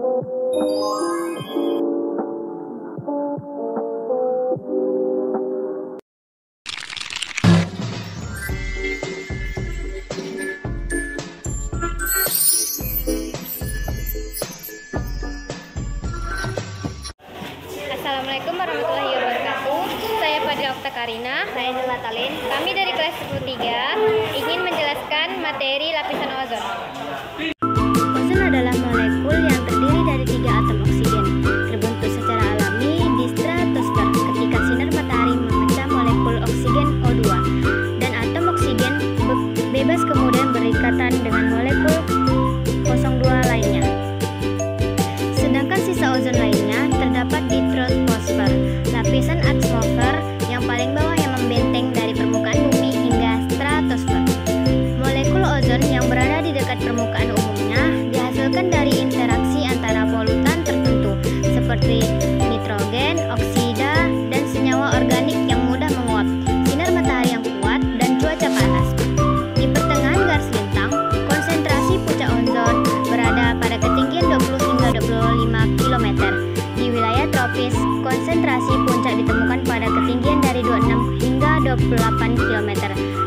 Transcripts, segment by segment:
Assalamualaikum warahmatullahi wabarakatuh. Saya Fadila Okta Karina. Saya Nela Talin. Kami dari kelas 10-3 ingin menjelaskan materi lapisan ozon. Ozon adalah molekul yang terdiri dari 3 atom oksigen, terbentuk secara alami di stratosfer ketika sinar matahari memecah molekul oksigen O2, dan atom oksigen bebas kemudian berikatan dengan molekul 02 lainnya. Sedangkan sisa ozon lainnya terdapat di troposfer, lapisan atmosfer yang paling bawah yang membenteng dari permukaan bumi hingga stratosfer. Molekul ozon yang berada di dekat permukaan umumnya dihasilkan dari interaksi antara polutan tertentu seperti nitrogen, oksida, dan senyawa organik yang mudah menguap, sinar matahari yang kuat, dan cuaca panas. Di pertengahan garis lintang, konsentrasi puncak ozon berada pada ketinggian 20 hingga 25 km. Di wilayah tropis, konsentrasi puncak ditemukan pada ketinggian dari 26 hingga 28 km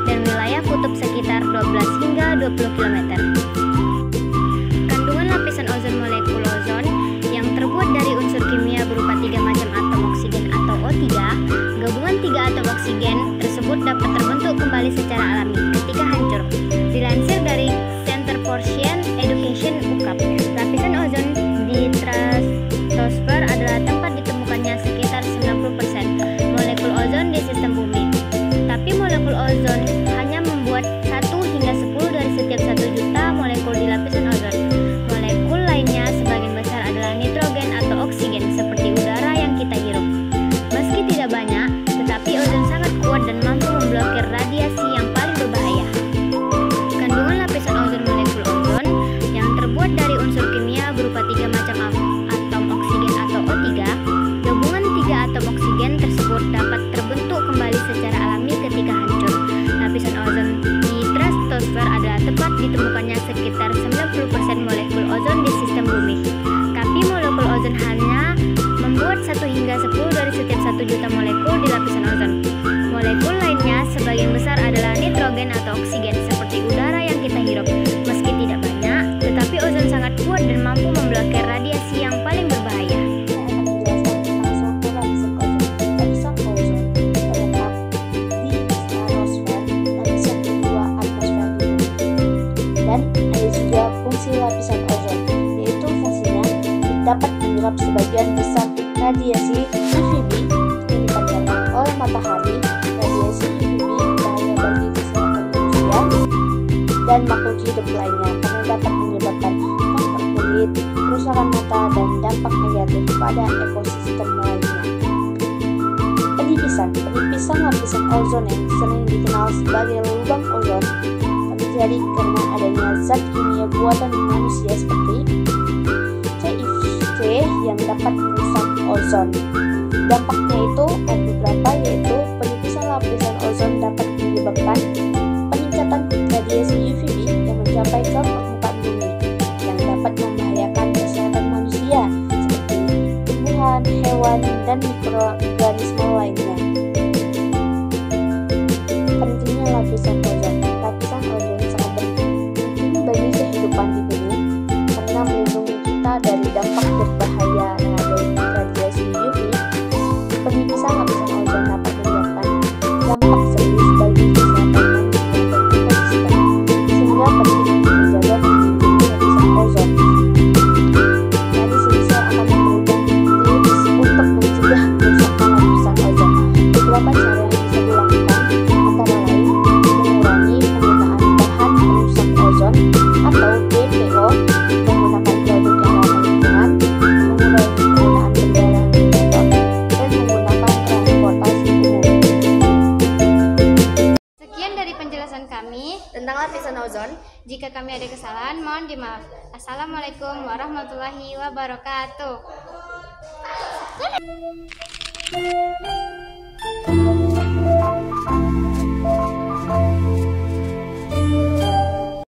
dan wilayah kutub sekitar 12 hingga 20 km. Kandungan lapisan ozon molekul ozon yang terbuat dari unsur kimia berupa 3 macam atom oksigen atau O3, gabungan 3 atom oksigen tersebut dapat terbentuk kembali secara alami ketika hancur. Dilansir dari Center for Science Education UKAP, lapisan ozon di stratosfer adalah tempat ditemukannya sekitar 90% molekul ozon di sistem bumi. Tapi molekul ozon hanya membuat 1 hingga 10 dari setiap 1 juta molekul di lapisan ozon. Molekul lainnya sebagian besar adalah nitrogen atau oksigen seperti udara yang kita hirup. Meski tidak banyak, tetapi ozon sangat kuat dan mampu memblokir radiasi yang paling berbahaya. Kandungan lapisan ozon molekul ozon yang terbuat dari unsur kimia berupa 3 macam atom oksigen atau O3, gabungan 3 atom oksigen tersebut dapat terbentuk kembali secara alami ketika hancur. Lapisan ozon di stratosfer adalah tempat ditemukannya sekitar 90% molekul ozon di sistem bumi. Tapi molekul ozon hanya membuat 1 hingga 10 dari setiap 1 juta molekul di lapisan ozon. Molekul lainnya sebagian besar adalah nitrogen atau oksigen seperti udara yang kita hirup. Meski tidak banyak, tetapi ozon sangat kuat dan mampu memblokir radiasi yang paling berbahaya. Dan ada juga fungsi lapisan ozon, yaitu fungsinya dapat menyerap sebagian besar radiasi UVB yang dipancarkan oleh matahari. Radiasi UVB berbahaya bagi kesehatan manusia dan makhluk hidup lainnya karena dapat menyebabkan kanker kulit, kerusakan mata, dan dampak negatif pada ekosistem lainnya. Penipisan lapisan ozon yang sering dikenal sebagai lubang ozon terjadi karena adanya zat kimia buatan manusia seperti CFC yang dapat merusak ozon. Dampaknya itu ada beberapa, yaitu penipisan lapisan ozon dapat menyebabkan peningkatan radiasi UVB yang mencapai ke permukaan bumi yang dapat membahayakan kesehatan manusia seperti tumbuhan, hewan, dan mikroorganisme lainnya. Pentingnya lapisan ozon. Lapisan ozon sangat penting bagi kehidupan di bumi karena melindungi kita dari dampak berbahaya radiasi UV. Penipisan lapisan ozon dapat menyebabkan dampak serius bagi kesehatan manusia dan ekosistem, sehingga penting menjaga dan melindungi lapisan ozon. Dari sini saya akan memberikan tips untuk mencegah kerusakan lapisan ozon. Beberapa cara yang bisa dilakukan antara lain mengurangi penggunaan bahan perusak ozon atau BPO, menggunakan produk yang ramah lingkungan, mengurangi penggunaan kendaraan bermotor, dan menggunakan transportasi umum. Sekian dari penjelasan kami Tentang lapisan ozon, Jika kami ada kesalahan, mohon dimaaf. Assalamualaikum warahmatullahi wabarakatuh.